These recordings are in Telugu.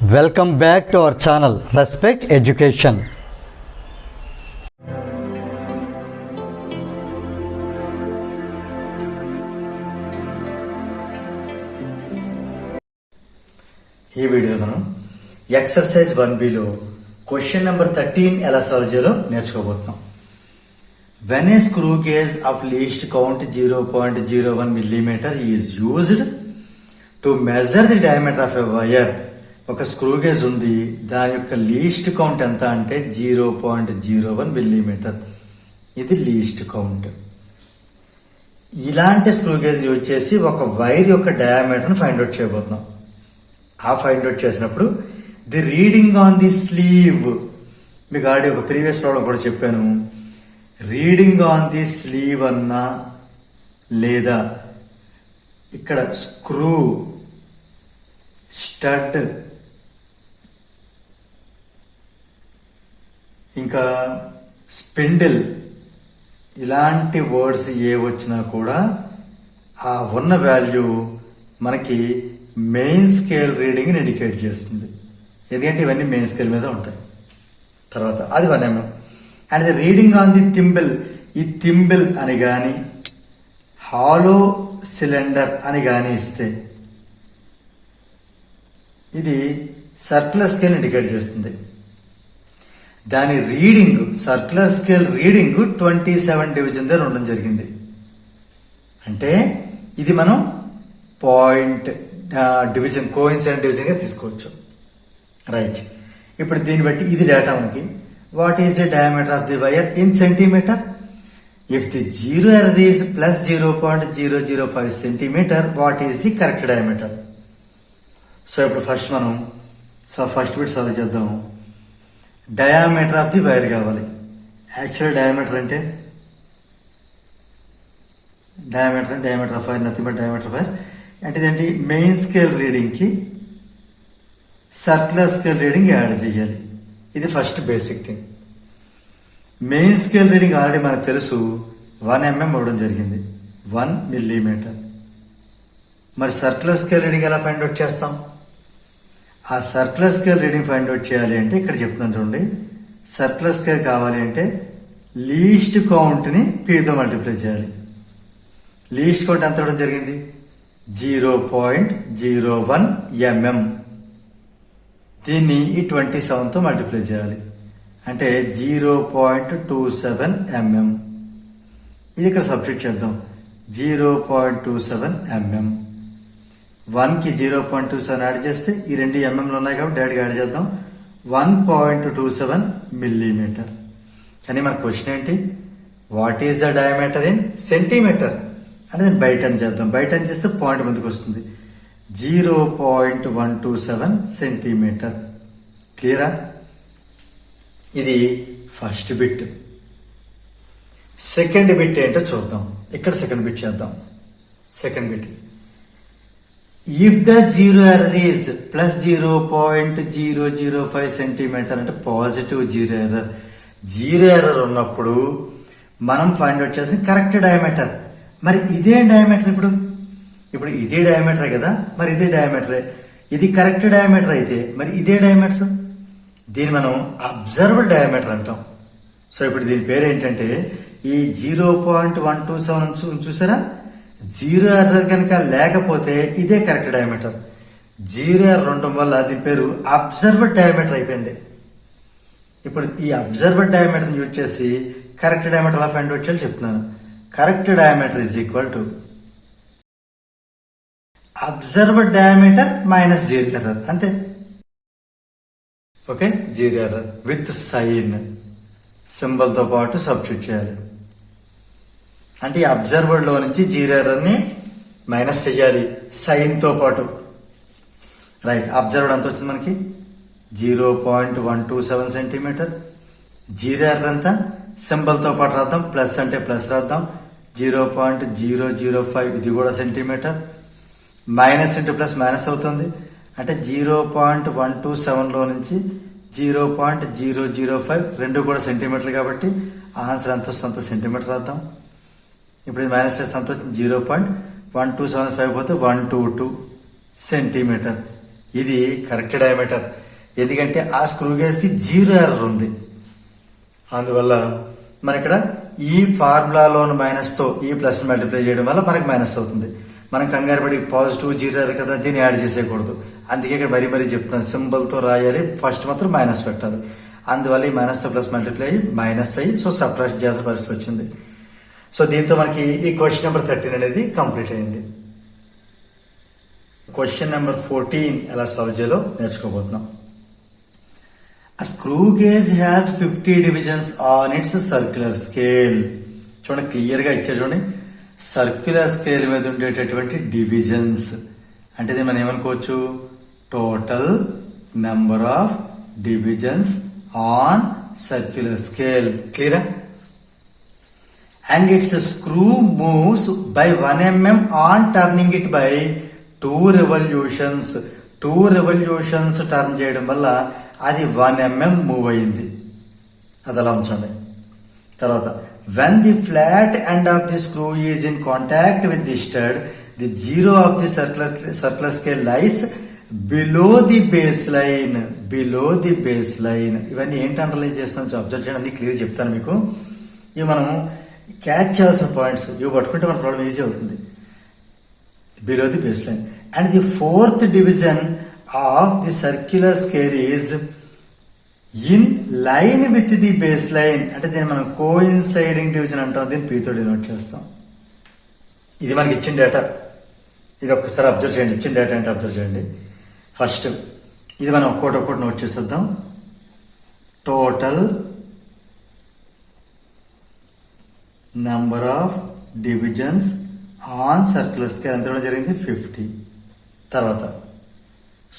Welcome back to our channel respect education. ఈ వీడియోలో మనం ఎక్సర్సైజ్ 1Bలో క్వశ్చన్ నెంబర్ 13 ఎలా సాల్వ్ చేయాలో నేర్చుకోబోతున్నాం. When a screw gauge of least count 0.01 millimeter is used to measure the diameter of a wire, ఒక స్క్రూ గేజ్ ఉంది, దాని యొక్క లీస్ట్ కౌంట్ ఎంత అంటే 0.01 మిల్లీమీటర్. ఇది లీస్ట్ కౌంట్. ఇలాంటి స్క్రూ గేజ్ యూజ్ చేసి ఒక వైర్ యొక్క డయామీటర్ని ఫైండ్ అవుట్ చేయబోతున్నాం. ఆ ఫైండ్ అవుట్ చేసినప్పుడు the reading on the slew, మీకు ఆల్రెడీ ఒక ప్రీవియస్ ప్రాబ్లం కూడా చెప్పాను. రీడింగ్ ఆన్ ది స్లీవ్ అన్నా లేదా ఇక్కడ స్క్రూ, స్టడ్, ఇంకా స్పిండిల్, ఇలాంటి వర్డ్స్ ఏ వచ్చినా కూడా ఆ ఉన్న వాల్యూ మనకి మెయిన్ స్కేల్ రీడింగ్ని ఇండికేట్ చేస్తుంది. ఎందుకంటే ఇవన్నీ మెయిన్ స్కేల్ మీద ఉంటాయి. తర్వాత అది 1 mm. And the reading on the thimble, ఈ థింబిల్ అని కానీ హాలో సిలిండర్ అని కానీ ఇస్తే ఇది సర్క్యులర్ స్కేల్ ఇండికేట్ చేస్తుంది. దాని reading, circular scale reading 27 division దగ్గర ఉండడం జరిగింది. అంటే ఇది మనం పాయింట్ డివిజన్, కోఇన్సిడెంట్ డివిజన్ గా తీసుకోవచ్చు. రైట్. ఇప్పుడు దీన్ని బట్టి ఇది డేటా మనకి. What is the diameter of the wire in centimeter? If the zero error is plus 0.005 centimeter, what is the correct diameter? So ఇప్పుడు ఫస్ట్ బిట్ సాల్వ్ చేద్దాం. డయామీటర్ ఆఫ్ ది వైర్ కావాలి. యాక్చువల్ డయామీటర్ అంటే diameter of wire nothing but diameter of wire. అంటే ఇదేంటి, మెయిన్ స్కేల్ రీడింగ్ కి సర్క్యులర్ స్కేల్ రీడింగ్ యాడ్ చేయాలి. ఇది first basic thing. Main scale reading already మనకు తెలుసు, 1 mm ఇవ్వడం జరిగింది, 1 మిల్లీమీటర్. మరి సర్క్యులర్ స్కేల్ రీడింగ్ ఎలా ఫైండ్ అవుట్ చేస్తాం? ఆ circular scale reading find out చేయాలి అంటే ఇక్కడ చెప్తున్నాను చూడండి. సర్క్యులర్ స్కేల్ కావాలి అంటే లీస్ట్ కౌంట్ ని P తో మల్టిప్లై చేయాలి. లీస్ట్ కౌంట్ ఎంత ఇవ్వడం జరిగింది? 0.01 mm. దీన్ని ఈ 27 తో మల్టిప్లై చేయాలి. అంటే 0.27 mm. ఇది ఇక్కడ సబ్స్టిట్యూట్ చేద్దాం. 0.27 mm. 1 కి 0.27 యాడ్ చేస్తే ఈ 2 mm ఉన్నాయి కాబట్టి డైరెక్ట్గా యాడ్ చేద్దాం. 1.27 మిల్లీమీటర్. కానీ మన క్వశ్చన్ ఏంటి? What is the diameter in centimeter అంటే నేను బై 10 చేద్దాం. బై 10 చేస్తే పాయింట్ ముందుకు వస్తుంది. 0.127 సెంటీమీటర్. క్లియరా? ఇది ఫస్ట్ బిట్. సెకండ్ బిట్ ఏంటో చూద్దాం. ఇక్కడ సెకండ్ బిట్ చేద్దాం. Second bit, if the zero error is plus 0.005 centimetre అంటే positive zero error. Zero error ఉన్నప్పుడు మనం ఫైండ్ అవుట్ చేసిన కరెక్ట్ డయామీటర్. మరి ఇదే డయామీటర్, ఇప్పుడు ఇదే డయామీటర్ కదా, మరి ఇదే డయామీటరే. ఇది కరెక్ట్ డయామీటర్ అయితే మరి ఇదే డయామీటర్. దీన్ని మనం అబ్జర్వ్డ్ డయామీటర్ అంటాం. సో ఇప్పుడు దీని పేరు ఏంటంటే, ఈ 0.127 చూసారా, జీరో ఎర్రర్ కనుక లేకపోతే ఇదే కరెక్ట్ డయామీటర్. జీరో ఎర్రర్ ఉండటం వల్ల దీని పేరు అబ్జర్వ్డ్ డయామీటర్ అయిపోయింది. ఇప్పుడు ఈ అబ్జర్వ్డ్ డయామీటర్ యూజ్ చేసి కరెక్ట్ డయామీటర్ ఎలా ఫైండ్ అవుట్ చేయాలో చెప్తున్నాను. Correct diameter is equal to observed diameter minus zero error. అంతే. Okay, zero error with sign symbol తో పాటు సబ్స్టిట్యూట్ చేయాలి. అంటే ఈ అబ్జర్వర్డ్ లో నుంచి జీరో ఎర్రర్ ని మైనస్ చేయాలి సైన్ తో పాటు. రైట్. అబ్జర్వర్డ్ ఎంత వచ్చింది మనకి? 0.127 సెంటీమీటర్. జీరో ఎర్రర్ అంతా సింబల్ తో పాటు రాద్దాం. ప్లస్ అంటే ప్లస్ రాద్దాం. 0.005 ఇది కూడా centimeter. Minus into plus minus అవుతుంది. అంటే 0.127 లో నుంచి 0.005 రెండు కూడా సెంటీమీటర్లు కాబట్టి ఆన్సర్ ఎంత వస్తుంది అంత సెంటీమీటర్ రాద్దాం. ఇప్పుడు మైనస్ చేస్తే ఎంత వచ్చింది? 0.1275 పోతే 122 సెంటీమీటర్. ఇది కరెక్ట్ డయామీటర్. ఎందుకంటే ఆ స్క్రూ గేజ్ కి 0 ఎర్రర్ ఉంది. అందువల్ల మన ఇక్కడ ఈ ఫార్ములాలోని మైనస్ తో ఈ ప్లస్ మల్టిప్లై చేయడం వల్ల మనకి మైనస్ అవుతుంది. మనం కంగారు పడి పాజిటివ్ 0 ఎర్రర్ కదా దీన్ని యాడ్ చేసేయకూడదు. అందుకే ఇక్కడ మరీ చెప్తున్నాను, సింబల్ తో రాయాలి, ఫస్ట్ మాత్రం మైనస్ పెట్టాలి. అందువల్ల ఈ మైనస్ తో ప్లస్ మల్టిప్లై అయ్యి మైనస్ అయ్యి సో సబ్ట్రాక్ట్ చేయాల్సిన పరిస్థితి వచ్చింది. సో దీంతో మనకి ఈ క్వశ్చన్ నెంబర్ 13 అనేది కంప్లీట్ అయింది. క్వశ్చన్ నెంబర్ 14 ఎలా సాల్వ్ చేయాలో నేర్చుకోబోతున్నాం. A screw gauge has 50 divisions on its circular scale. చూడండి క్లియర్ గా ఇచ్చారు. చూడండి సర్క్యులర్ స్కేల్ మీద ఉండేటటువంటి డివిజన్స్ అంటే ఇది మనం ఏమనుకోవచ్చు, total number of divisions on circular scale. క్లియరా? And its screw moves by 1 mm on turning it by 2 revolutions. 2 revolutions turn చేయడం వల్ల అది 1 mm మూవ్ అయింది. అది అలా ఉంచండి. తర్వాత when the flat end of the screw is in contact with the stud, the zero of the circular scale lies below the baseline. Below the baseline. ఇవన్నీ ఏంటి అండర్లైన్ చేస్తాం అబ్జర్వ్ చేయండి, అన్ని క్లియర్ చెప్తాను మీకు. ఇవి మనం క్యాచ్ చేయాల్సిన పాయింట్స్, ఇవి పట్టుకుంటే మన ప్రాబ్లం ఈజీ అవుతుంది. Below the baseline. And the fourth division of the circular scale is in line with the baseline. అంటే దీన్ని మనం కోఇన్సైడింగ్ డివిజన్ అంటాం. దీన్ని P తో డినోట్ చేస్తాం. ఇది మనకి ఇచ్చిన డేటా. ఇది ఒక్కసారి అబ్జర్వ్ చేయండి. ఇచ్చిన డేటా అంటే అబ్జర్వ్ చేయండి. ఫస్ట్ ఇది మనం ఒక్కొక్కటి నోట్ చేసేద్దాం. Total number of divisions on circular scale ఎంత జరిగింది 50. తర్వాత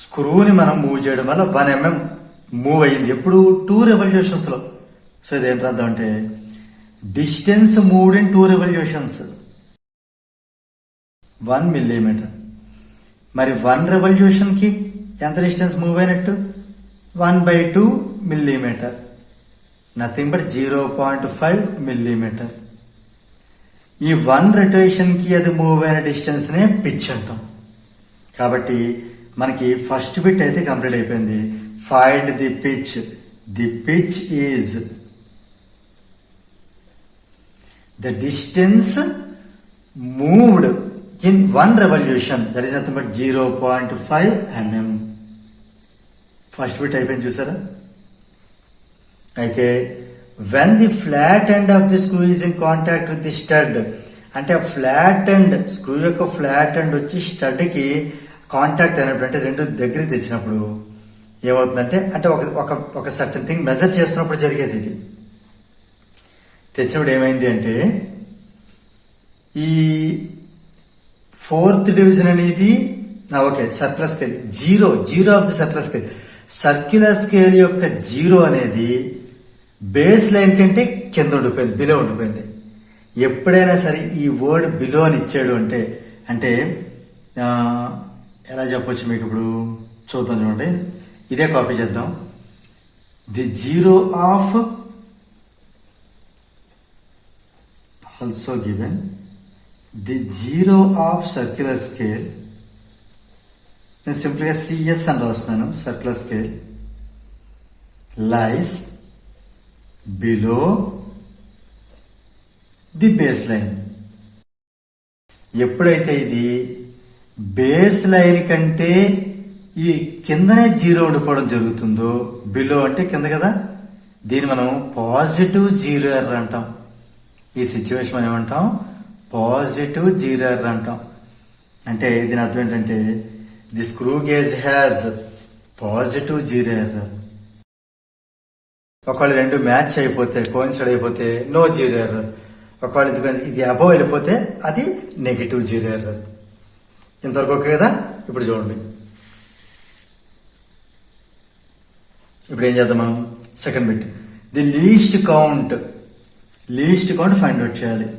స్క్రూని మనం మూవ్ చేయడం వల్ల 1 mm మూవ్ అయ్యింది. ఎప్పుడు 2 revolutions లో. సో ఇదేంటి అర్థం అంటే distance moved in 2 revolutions 1 millimeter. మరి 1 revolution కి ఎంత డిస్టెన్స్ మూవ్ అయినట్టు 1/2 millimeter. Nothing but 0.5 millimeter. ఈ 1 rotation కి అది మూవ్ అయిన డిస్టెన్స్ నే పిచ్ అంటాం. కాబట్టి మనకి ఫస్ట్ బిట్ అయితే కంప్లీట్ అయిపోయింది. Find the pitch. The pitch is the distance moved in 1 revolution, that is nothing but 0.5 mm. First bit అయిపోయింది చూసారా. అయితే when the flat end of the screw is in contact with the stud, అంటే ఫ్లాట్ ఎండ్ స్క్రూ యొక్క ఫ్లాట్ ఎండ్ వచ్చి స్టడ్ కి కాంటాక్ట్ అయినప్పుడు అంటే రెండు దగ్గరికి తెచ్చినప్పుడు ఏమవుతుందంటే అంటే ఒక సర్టన్ థింగ్ మెజర్ చేస్తున్నప్పుడు జరిగేది. ఇది తెచ్చినప్పుడు ఏమైంది అంటే ఈ 4th డివిజన్ అనేది okay circular scale zero of the circular scale. Circular scale యొక్క 0 అనేది బేస్ లైన్ కంటే కింద ఉండిపోయింది, బిలో ఉండిపోయింది. ఎప్పుడైనా సరే ఈ వర్డ్ బిలో అని ఇచ్చాడు అంటే ఎలా చెప్పొచ్చు మీకు, ఇప్పుడు చూద్దాం చూడండి. ఇదే కాపీ చేద్దాం. The 0 of also given the 0 of circular scale. నేను సింపుల్గా సిఎస్ అని రాస్తున్నాను. Circular scale lies below the base line. ఎప్పుడైతే ఇది బేస్ లైన్ కంటే ఈ కిందనే 0 ఉండిపోవడం జరుగుతుందో, బిలో అంటే కింద కదా, దీన్ని మనం పాజిటివ్ 0 ఎర్రర్ అంటాం. ఈ సిచ్యువేషన్ మనం ఏమంటాం, పాజిటివ్ 0 ఎర్రర్ అంటాం. అంటే దీని అర్థం ఏంటంటే the screw gauge has positive 0 error. ఒకవేళ రెండు మ్యాచ్ అయిపోతే కోయిన్సైడ్ అయిపోతే నో 0 ఎర్రర్. ఒకవేళ ఇది అబోవ్ వెళ్ళిపోతే అది నెగిటివ్ 0 ఎర్రర్. ఇంతవరకు ఓకే కదా. ఇప్పుడు చూడండి, ఇప్పుడు ఏం చేద్దాం మనం. Second bit the least count find out చేయాలి.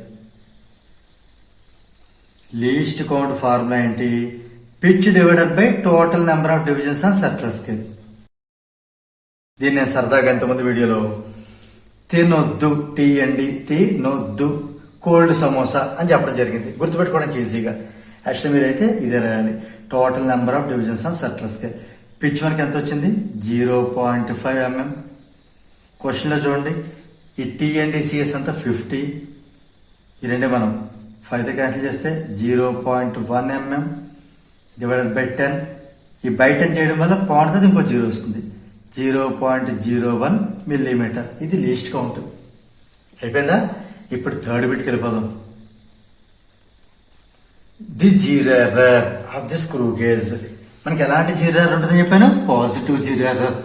లీస్ట్ కౌంట్ ఫార్ములా ఏంటి, pitch divided by total number of divisions on circular scale. దీన్ని నేను సరదాగా ఎంతమంది వీడియోలో తినొద్దు, తినొద్దు కోల్డ్ సమోసా అని చెప్పడం జరిగింది. గుర్తుపెట్టుకోవడానికి ఈజీగా. యాక్చువల్లీ మీరైతే ఇదే రాయాలి, total number of divisions on circular scale. Pitch మనకి ఎంత వచ్చింది 0.5 mm. క్వశ్చన్లో చూడండి ఈ టీ అండ్ సిఎస్ అంతా 50. ఈ రెండే మనం 5తో క్యాన్సిల్ చేస్తే 0.1 mm డివైడెడ్ బై 10. ఈ బై 10 చేయడం వల్ల పాయింట్ ఇంకో 0 వస్తుంది. 0.01 mm. ఇది లీస్ట్ కౌంట్. అయిపోయిందా? ఇప్పుడు థర్డ్ బిట్కి వెళ్ళిపోదాం. The zero error of the screw gauge. మనకి ఎలాంటి జీరో ఎర్రర్ ఉంటుందని చెప్పాను? Positive zero error.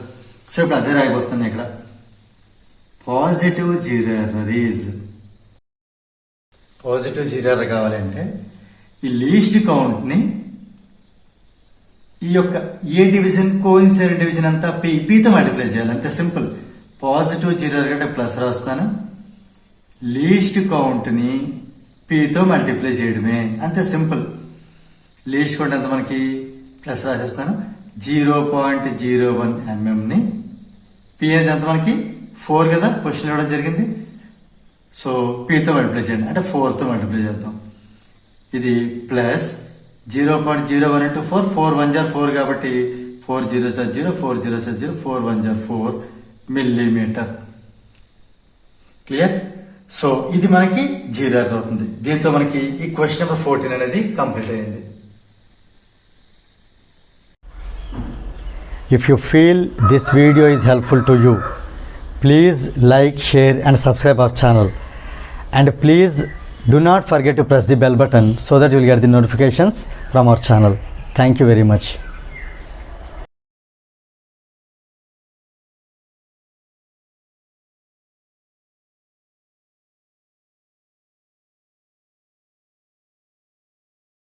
సో ఇప్పుడు అదే రాయబోతుంది ఇక్కడ. Positive zero error is, positive zero error కావాలంటే ఈ లీస్ట్ కౌంట్ ని ఈ యొక్క ఏ డివిజన్ కోఇన్సిడెంట్ డివిజన్ అంతా పీతో మల్టిప్లై చేయాలి. అంతే సింపుల్. పాజిటివ్ జీరో ఎర్రర్ అంటే ప్లస్ రాస్తాను, లీస్ట్ కౌంట్ ని పీతో మల్టిప్లై చేయడమే. అంతే సింపుల్. లీస్ట్ కౌంట్ అంతా మనకి ప్లస్ రాసేస్తాను. 0.01 mm ని పి అనేది ఎంత మనకి 4 కదా, క్వశ్చన్ ఇవ్వడం జరిగింది. సో పీతో మల్టిప్లై చేయండి అంటే 4తో మల్టిప్లై చేద్దాం. ఇది ప్లస్ 0.01 into 4, 4 1 jar 4 కాబట్టి 4 0 0 4 0 0 4 1 jar 4 millimeter. క్లియర్? సో ఇది మనకి జీరో ఎర్రర్ అవుతుంది. దీంతో మనకి ఈ క్వశ్చన్ నెంబర్ 14 అనేది కంప్లీట్ అయింది. If you feel this video is helpful to you, please like, share and subscribe our channel. And please do not forget to press the bell button so that you will get the notifications from our channel. Thank you very much.